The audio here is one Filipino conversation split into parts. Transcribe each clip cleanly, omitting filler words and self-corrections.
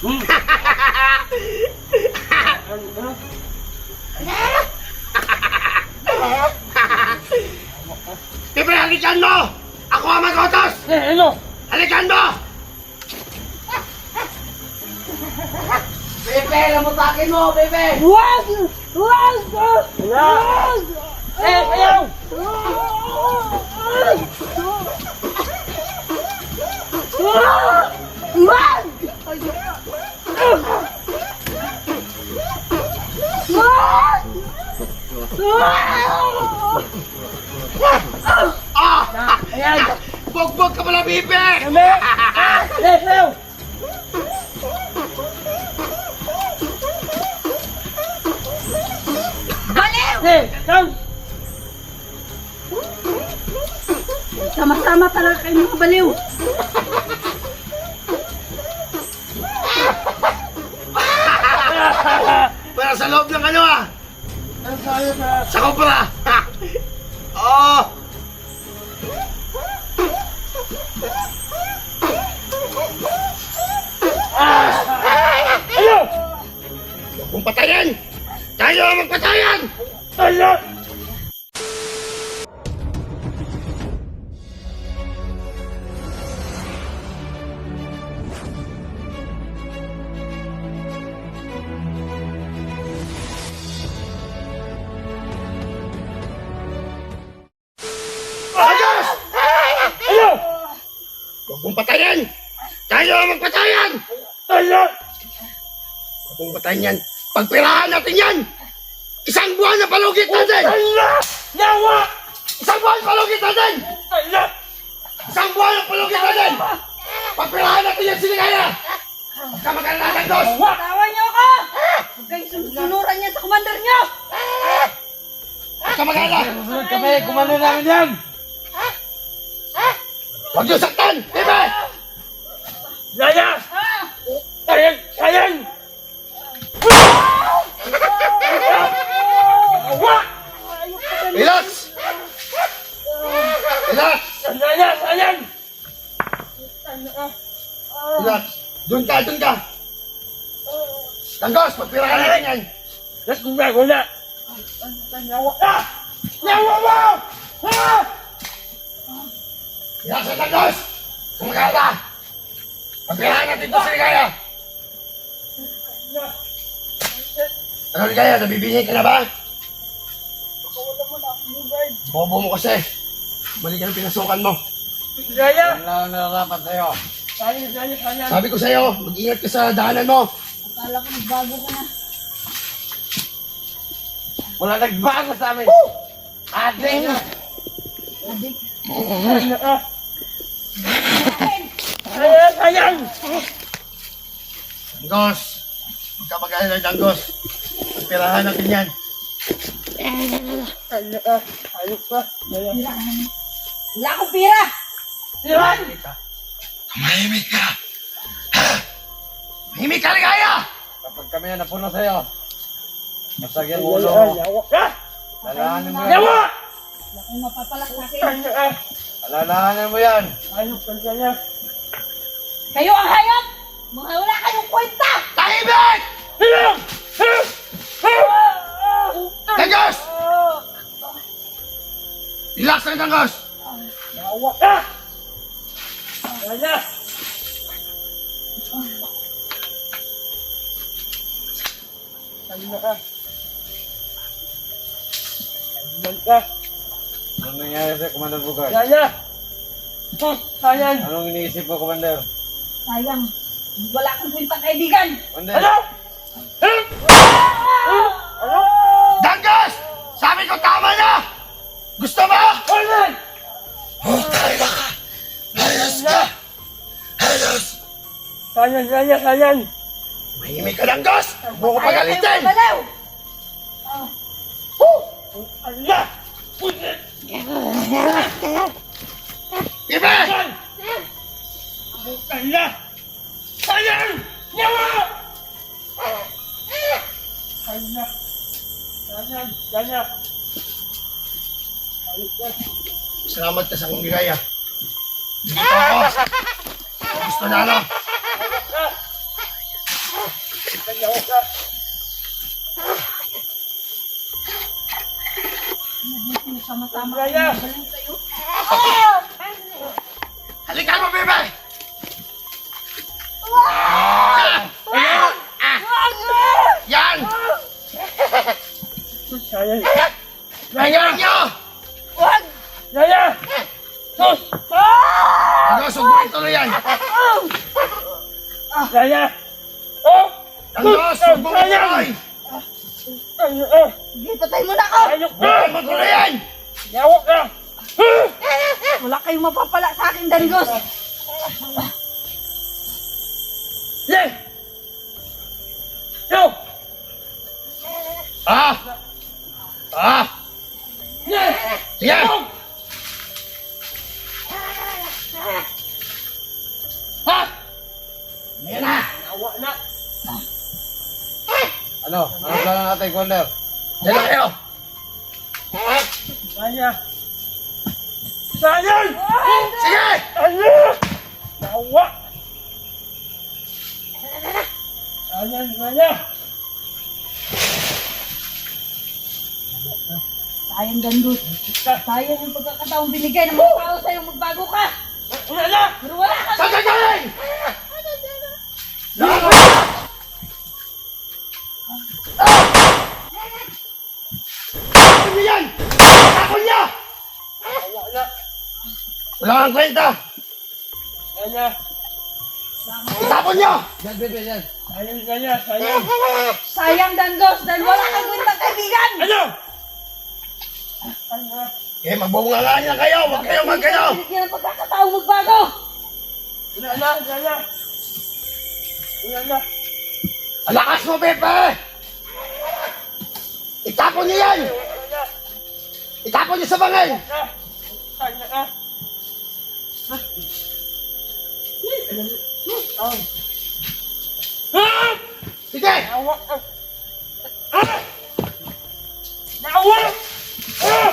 Pipe, halikan mo! Ako ang mag-utos! Ano? Halikan mo! Pipe, lamutakin mo, Pipe! Wag! Wag! Wag! Ayaw! Wag! Ayan! Bugbog ka pala, Pipe! Ayaw! Baliw! Sama-sama talaga kayo mga baliw. Para sa loob ng ano ah! Sa kopra! Oh! Ayaw! Kung patayan! Tayo ang magpatayan! Ayaw! Agos! Ayaw! Huwag mong patayan! Tayo ang magpatayan! Ayaw! Huwag mong patayan yan! Pagpirahan natin yan! Isang buwan na palugit natin! Ayaw! Yawa! Isang buwan palugit natin! Ayaw! Isang buwan na palugit natin! Pagpirahan natin yan, Siligaya! Huwag ka mag-alala, Dos! Tawa niyo ako! Huwag kayong sunuran niya sa commander niyo! Huwag ka mag-alala! Susunod kami, kumano namin yan! Huwag niyo saktan! Pipe! Yaya! Ayan! Ayan! Awa! Relax! Relax! Ayan! Ayan! Relax! Doon ka! Doon ka! Tanggos! Pagpirahan natin yan! Let's go back! Wala! Yawa! Ah! Yawa mo! Ah! Relax sa Tanggos! Kumagala! Pagpirahan natin ito, Siligaya! Ano, Ligaya? Nabibingit ka na ba? Bobo mo kasi. Balik ka ng pinasukan mo. Yaya! Wala na narapat sa'yo. Ayan! Sabi ko sa'yo, mag-ingat ka sa daanan mo. Akala ko nagbago ka na. Wala nagbago sa amin. Ating! Ayan! Ayan! Tanggos! Huwag ka mag-alala, Tanggos. Pagpirahan natin yan. Ayos pa! Wala akong pira! Yan! Tumahimik ka! Ha? Mahimik ka, Ligaya! Kapag kami na napuno sa'yo, masagyan mo ulo mo. Yawa! Ah! Alalahanin mo yan. Yawa! Wala akong mapapalak sa akin. Alalahanin mo yan. Ayos ka niya! Kayo ang hayop! Mga wala kayong kwenta! Tahimik! Ayan! Tanggos! Relax lang, Tanggos! Yawa! Ah! Ayan! Anong nangyari sa Commander Bugard? Yaya! Ayan! Anong iniisip mo, Commander? Sayang, wala akong kwentang kaibigan! Commander! Ano? Ano? Tanggos! Sabi ko tama na! Gusto mo? Ano? Hutay na ka! Hayos ka! Hayos! Ayan! Mahimik ka, Tanggos! Huwag mo ko pagalitin! Baliw! Ala! Pipe! Ala! Ayan! Yawa! Ayan! Salamat ka sa akong bigaya. Dito ako. Gusto na ano? Yawa ka. Sama-sama Kaya. Galing kayo. Halika mo, bebe! Yan! Sayang. Nangyari nyo! Wag! Yaya! Sus! Ano, subuhin tuloy yan! Yaya! Oh! Ano, subuhin tuloy! Sige, patay mo na ako! Ayok ka! Subuhin mo tuloy yan! Yawa ka! Wala kayong mapapala sa akin, Danggos! Sige! Yo! Ah! Ah! Sige! Sige! Ha? Ayan na! Yawa na! Ano? Ano plano natin, Commander? Diyan na kayo! Sayang! Sayang! Sige! Ano? Yawa! Sayang, sayang! Sayang, Danggos. Sayang yung pagkakataong binigay ng mga tao sa'yo. Magbago ka! Wala na! Pero wala ka! Saan ka galing? Tapon niyo yan! Tapon niyo! Yawa na! Wala kang kwenta! Sayang! Itapon niyo! Yan, bebe, yan. Sayang, sayang, sayang! Sayang, Danggos! Dahil wala kang kwentang kaibigan! Ano? Sayang! Eh, magbubungangaan na kayo! Huwag kayong magkano! Binigyan ng pagkakataong magbago! Wala na! Wala na! Wala na! Ang lakas mo, Pepe! Itapon niyo yan! Wala na! Itapon niyo sa bangin! Sayang ah! Ah! Sige! Yawa ka! Ah! Yawa! Ah!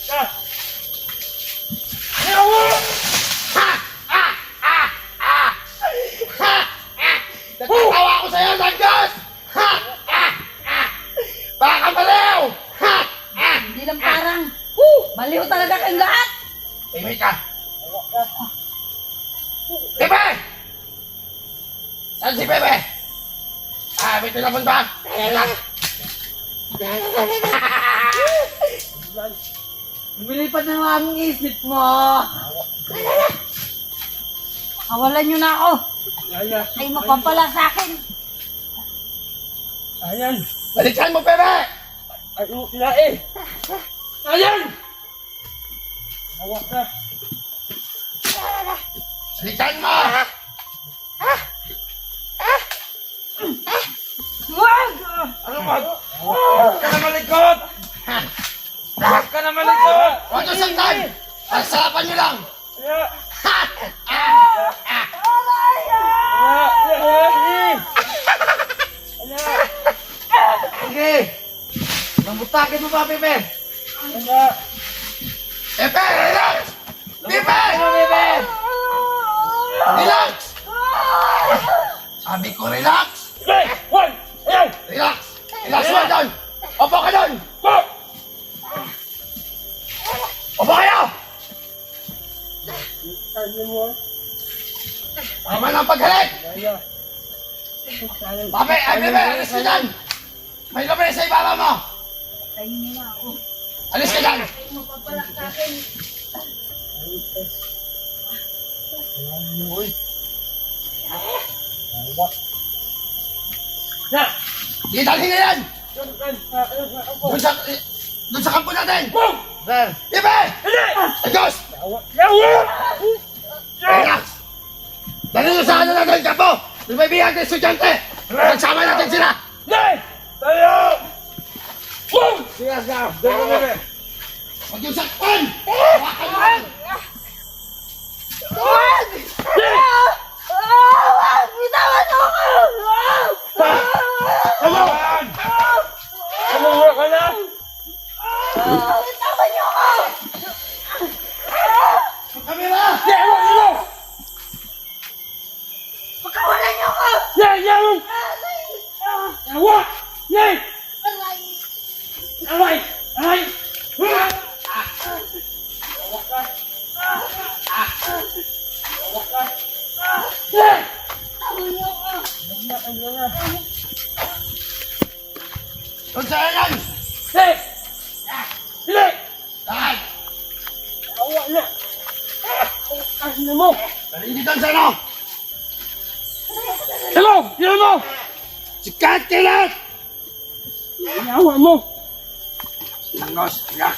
Ah! Yawa! Ha! Ah! Ah! Ah! Ha! Ah! Nagtatawa ako sa'yo, Danggos! Ha! Ah! Ah! Baka baliw! Ha! Ah! Hindi lang parang, baliw talaga kayong lahat! Timay ka! Pepe! Saan si Pepe? Ah, may telefon ba? Ayan lang. Lumilipad na ang aming isip mo! Kawalan nyo na ako! Yaya! Ay mapapala sa akin! Ayan! Balikan mo, Pepe! Ayaw kilain! Ayan! Yawa ka! Balikan mo! Wag! Ano ba? Huwag ka na malikot! Huwag ka na malikot! Huwag niyo saktan! Pagsalapan niyo lang! Kaya! Ha! Ah! Ah! Sige! Mambutakin mo ba, Pepe? Pepe, relax! Pepe! Relax! Sabi ko, relax! Relax! Relax mo doon! Opo ka doon! Opo kayo! Tama na ang paghalit! Pape, ay Pepe, alis ka dyan! May labi sa ibaba mo! Tayo nyo na ako. Alis ka dyan! Ay mapapala sa akin. Di dalhin na yan! Doon sa kampo natin! Sir! Pepe! Diyos! Relax! Dali nyo sa ano natin, kampo! May bibigyan natin estudyante! Magsama natin sila! Sige, sige! Bebe, bebe! Huwag yung saktan! Hawakan mo! Wag! Wag! Bitawan mo ako! Bitawan niyo ako! Kamera! Pagkawalan niyo ako! Nay, yan! Awa! Nay! Aray! Aray! Nay! Doon sa'yo yan! Nay! Nay! Saan? Awa na! Ano mo? Hindi doon sa ano? Hello! Yan mo! Si Katilat! Awa mo! Langos, relax.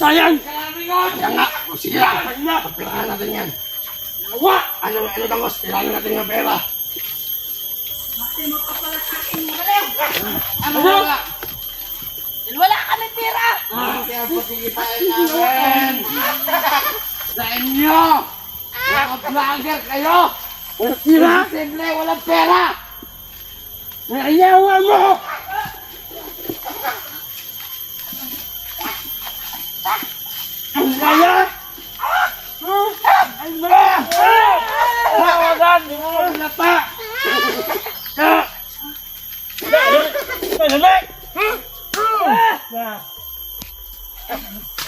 Sayang! Kaya nga, kung sige lang. Sayang na! Pagpirahan natin yan. Awa! Ano Langos, kailangan natin ng pera. Ano? Wala kami pera! Kaya pagkikitain namin. Sa inyo! Mga vlogger kayo! Walang tira! Simple, walang pera! Ayawa mo! Ang kaya! Ang mga! Tawagan! Di mo nata!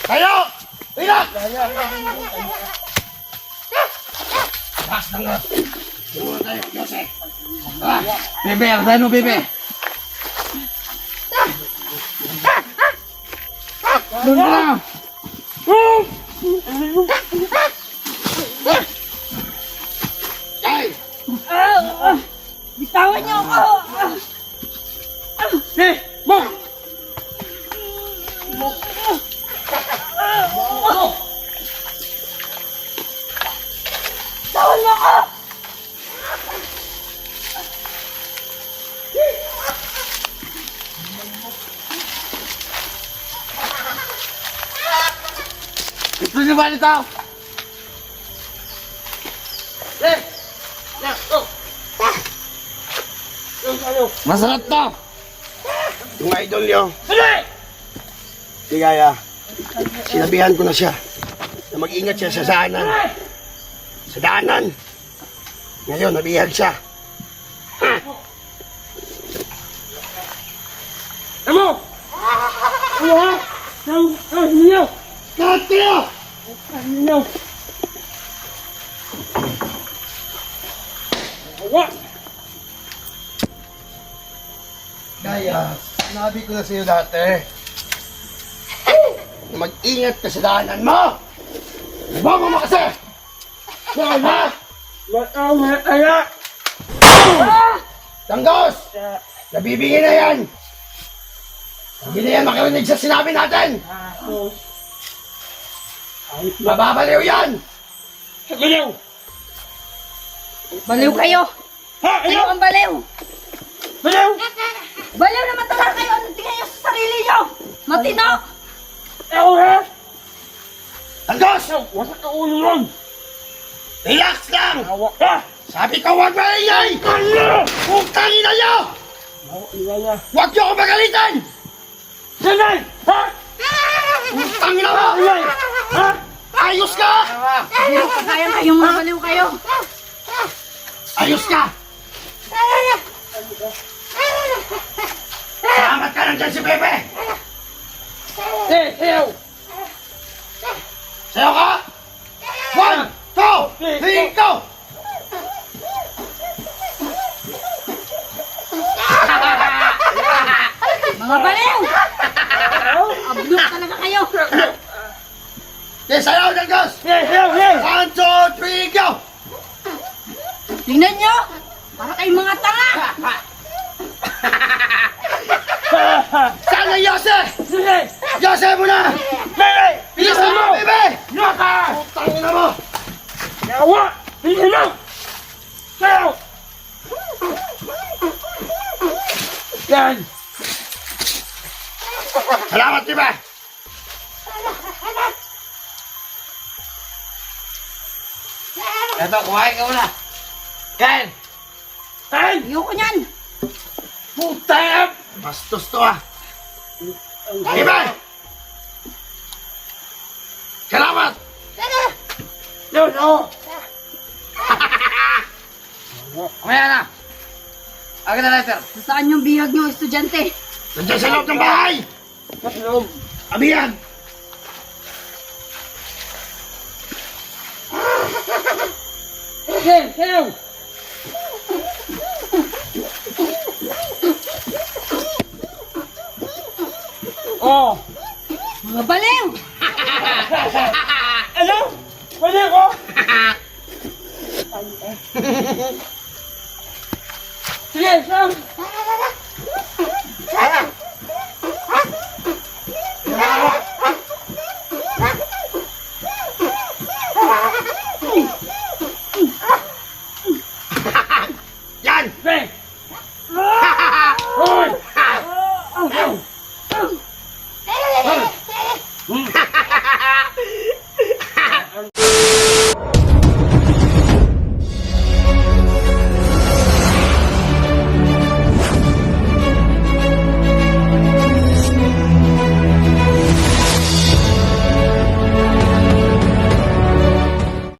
Kayo! Inak! Relax lang nga. Tumulong tayo, Jose. Bebe, ardahan mo, Bebe. Doon ka na! Ay! Bitawan niyo ako! Eh! Mo! Bitawan mo ako! Gusto niyo ba nito? Eh! Yan! Oh! Yung ano? Masarap to! Yung idol niyo, Dali! di kaya, sinabihan ko na siya na mag-ingat siya sa daanan. Sa daanan. Ngayon, nabihag siya. Ano? Ano ha? Ang ninyo! Lahat kayo! Ang ninyo! Awa! Kaya, sinabi ko na sa'yo dati, na mag-ingat ka sa daanan mo! Bango mo kasi! Wala! Matama kaya! Tanggos! Nabibigay na yan! Hindi na yan makarinig sa sinabi natin! Tapos... Mababaliw yan! Baliw! Baliw kayo! Ha? Kayo Ano? ang baliw! Baliw! Baliw naman talaga kayo! Ano tingnan niyo sa sarili niyo? Matino! Ako ha? Tanggos! Wasak ka ulo nun! Relax lang! Awa ka! Sabi ko huwag maingay! Ano? Putang ina nyo! Awa niya! Huwag nyo ako magalitan! Sanay! Ha? Putang ina mo! Sanay! Ha? Ayos ka! Baliw pa kayo! Kayong mga baliw kayo! Ayos ka! Salamat ka lang dyan si Pepe! Eh! Ew! Sayo ka! 1, 2, 3, go! Mga baliw! Ablok talaga kayo! Okay, sayaw dyan, Gus! Eh! Ew! Ew! 1, 2, 3, go! Tingnan nyo! Para kayong mga tanga! Saan na Yose? Sige! Yose mo na! Bebe! Bilisan mo, Pepe! Naka! Putang ina mo! Awa! Hindi mo! Sayaw! Yan! Salamat, Pepe! Eto, kumain ka muna! Kain! Kain! Ayoko nyan! Putang! Bastos to ah! Pepe! Salamat! Yun! Oh! Kumaya na! Akin na letter. Saan yung bihag niyo, estudyante? Nandiyan sa loob ng bahay. Sa loob. Abiyan. Sige, sayaw. Oh. Mga baliw! Ano? Pwede ko? Sige, sayaw.